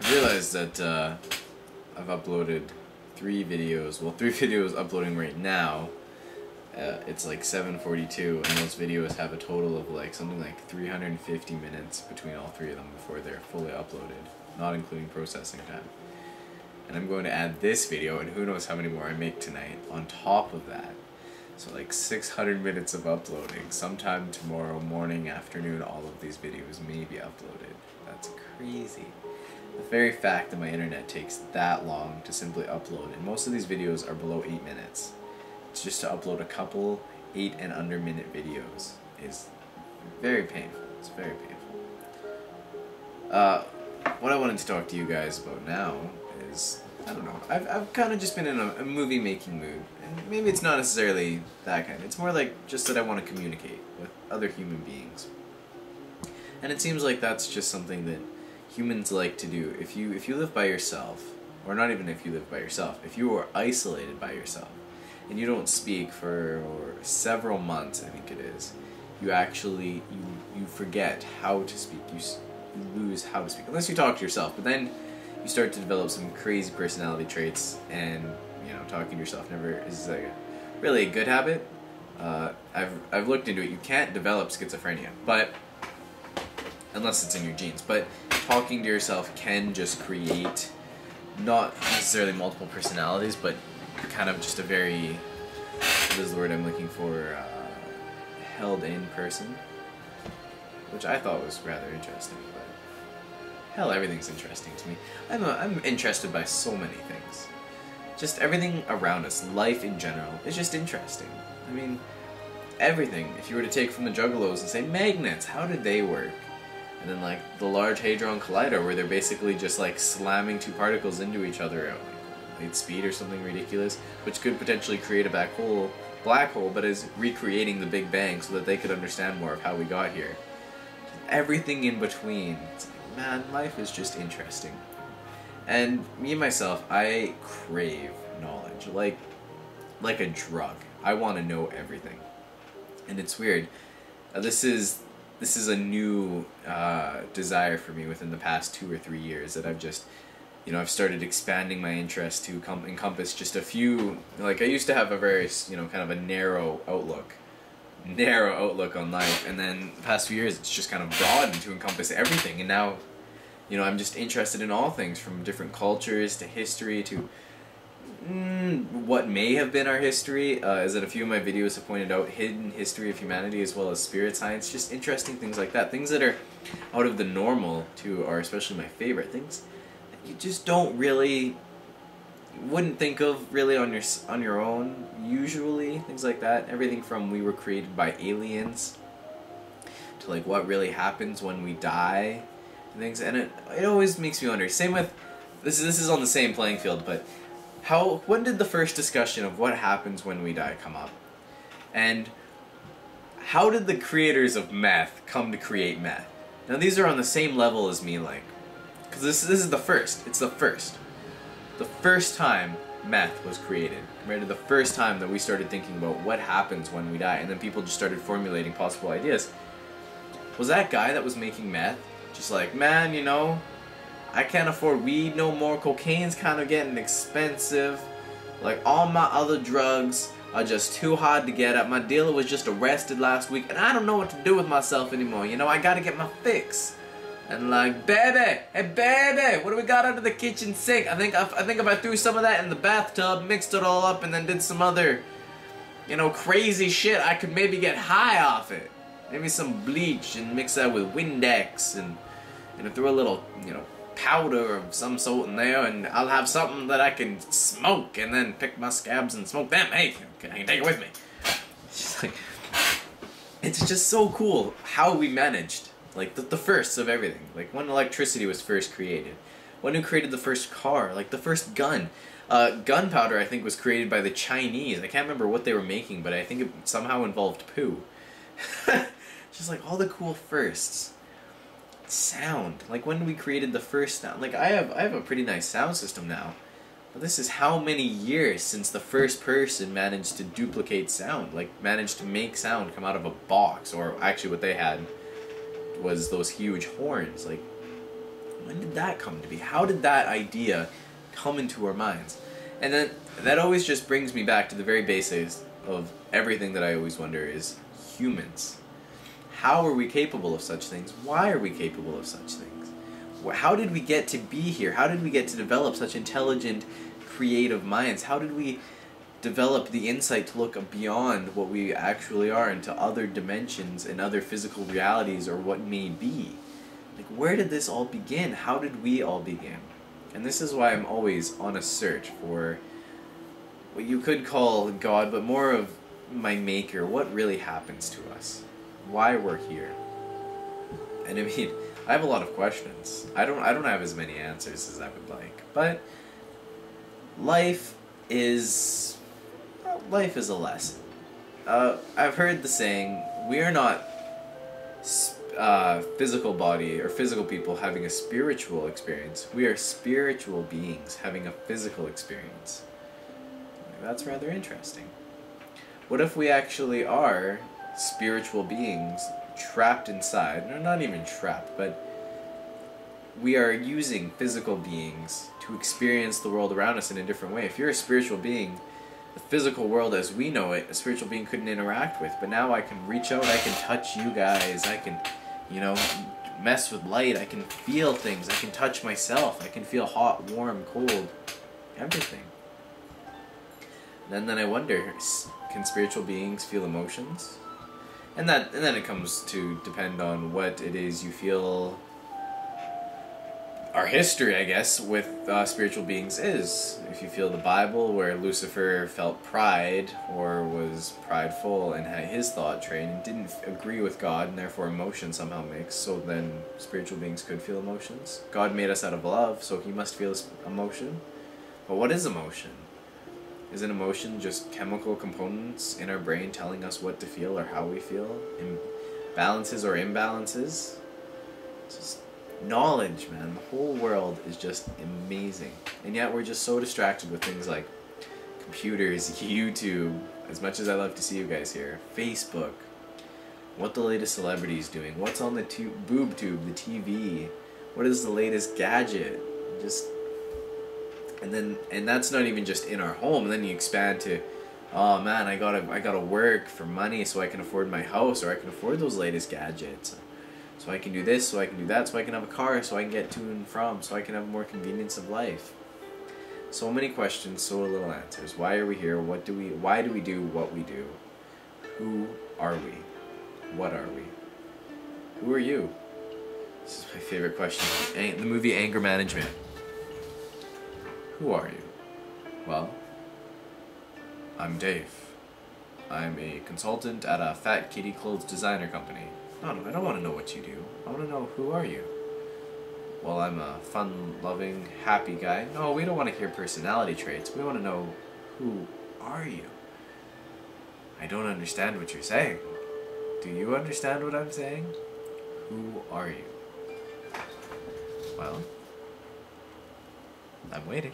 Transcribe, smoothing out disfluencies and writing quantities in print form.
I realized that I've uploaded 3 videos. Well, 3 videos uploading right now. It's like 7:42, and those videos have a total of like something like 350 minutes between all 3 of them before they're fully uploaded, not including processing time. And I'm going to add this video, and who knows how many more I make tonight on top of that. So like 600 minutes of uploading. Sometime tomorrow morning, afternoon, all of these videos may be uploaded. That's crazy. The very fact that my internet takes that long to simply upload, and most of these videos are below 8 minutes. It's just to upload a couple 8 and under minute videos is very painful. It's very painful. What I wanted to talk to you guys about now is, I don't know, I've kind of just been in a movie making mood, and maybe it's not necessarily that kind. It's more like just that I want to communicate with other human beings, and it seems like that's just something that humans like to do. If you live by yourself, or not even if you live by yourself, if you are isolated by yourself, and you don't speak for several months, I think it is, you actually you forget how to speak. You lose how to speak unless you talk to yourself. But then you start to develop some crazy personality traits, and talking to yourself never is like really a good habit. I've looked into it. You can't develop schizophrenia, but unless it's in your genes. But talking to yourself can just create not necessarily multiple personalities, but kind of just a very, what is the word I'm looking for, held in person, which I thought was rather interesting. But hell, everything's interesting to me. I'm interested by so many things. Just everything around us, life in general, is just interesting. I mean, everything. If you were to take from the Juggalos and say, magnets, how did they work? And then like the Large Hadron Collider, where they're basically just like slamming 2 particles into each other at like light speed or something ridiculous, which could potentially create a black hole, but is recreating the Big Bang so that they could understand more of how we got here. Everything in between. It's like, man, life is just interesting. And me and myself, I crave knowledge, like a drug. I want to know everything, and it's weird. This is a new desire for me within the past 2 or 3 years that I've just, I've started expanding my interest to encompass just a few. Like, I used to have a very, kind of a narrow outlook on life, and then the past few years it's just kind of broadened to encompass everything, and now, I'm just interested in all things, from different cultures to history to what may have been our history, as that a few of my videos have pointed out, hidden history of humanity, as well as spirit science, just interesting things like that. Things that are out of the normal, too, are especially my favorite. Things that you just wouldn't think of really on your own, usually, things like that. Everything from we were created by aliens, to like what really happens when we die, and things, and it always makes me wonder. Same with, this is on the same playing field, but when did the first discussion of what happens when we die come up? And how did the creators of meth come to create meth? Now these are on the same level as me, like, because this is the first. It's the first. The first time meth was created, compared to the first time that we started thinking about what happens when we die, and then people just started formulating possible ideas. Was that guy that was making meth just like, man, I can't afford weed no more, cocaine's kind of getting expensive, like all my other drugs are just too hard to get at, my dealer was just arrested last week, and I don't know what to do with myself anymore, I gotta get my fix. And like, baby, hey baby, what do we got under the kitchen sink? I think if I threw some of that in the bathtub, mixed it all up, and then did some other, crazy shit, I could maybe get high off it. Maybe some bleach and mix that with Windex and throw a little, powder of some sort in there, and I'll have something that I can smoke and then pick my scabs and smoke them. Hey, I can take it with me. It's just so cool how we managed, like the firsts of everything. Like when electricity was first created, when who created the first car, like the first gun. Gunpowder, I think, was created by the Chinese. I can't remember what they were making, but I think it somehow involved poo. Just like all the cool firsts. Sound, like when we created the first sound. Like I have a pretty nice sound system now, but this is how many years since the first person managed to duplicate sound, like managed to make sound come out of a box, or actually what they had was those huge horns. Like When did that come to be? How did that idea come into our minds? And then that always just brings me back to the very basics of everything that I always wonder is humans. How are we capable of such things? Why are we capable of such things? How did we get to be here? How did we get to develop such intelligent, creative minds? How did we develop the insight to look beyond what we actually are into other dimensions and other physical realities or what may be? Like, where did this all begin? How did we all begin? And this is why I'm always on a search for what you could call God, but more of my maker. What really happens to us? Why we're here? And I mean, I have a lot of questions. I don't have as many answers as I would like, but life is a lesson. I've heard the saying, we are not physical body or physical people having a spiritual experience. We are spiritual beings having a physical experience. That's rather interesting. What if we actually are spiritual beings trapped inside, or not even trapped, but we are using physical beings to experience the world around us in a different way? If you're a spiritual being, the physical world as we know it, a spiritual being couldn't interact with, but now I can reach out, I can touch you guys, I can, mess with light, I can feel things, I can touch myself, I can feel hot, warm, cold, everything. And then I wonder, can spiritual beings feel emotions? And then it comes to depend on what it is you feel. Our history, I guess, with spiritual beings is. If you feel the Bible, where Lucifer felt pride or was prideful and had his thought train and didn't agree with God, and therefore emotion somehow mixed, so then spiritual beings could feel emotions. God made us out of love, so he must feel emotion. But what is emotion? Is an emotion just chemical components in our brain telling us what to feel or how we feel? Balances or imbalances? It's just knowledge, man. The whole world is just amazing. And yet we're just so distracted with things like computers, YouTube, as much as I love to see you guys here, Facebook, what the latest celebrity is doing, what's on the boob tube, the TV, what is the latest gadget, and that's not even just in our home. And then you expand to, oh man, I gotta work for money so I can afford my house, or I can afford those latest gadgets, so I can do this, so I can do that, so I can have a car, so I can get to and from, so I can have more convenience of life. So many questions, so little answers. Why are we here? Why do we do what we do? Who are we? What are we? Who are you? This is my favorite question. The movie Anger Management. Who are you? Well, I'm Dave. I'm a consultant at a fat kitty clothes designer company. No, I don't want to know what you do. I want to know, who are you? Well, I'm a fun-loving, happy guy. No, we don't want to hear personality traits. We want to know, who are you? I don't understand what you're saying. Do you understand what I'm saying? Who are you? Well, I'm waiting.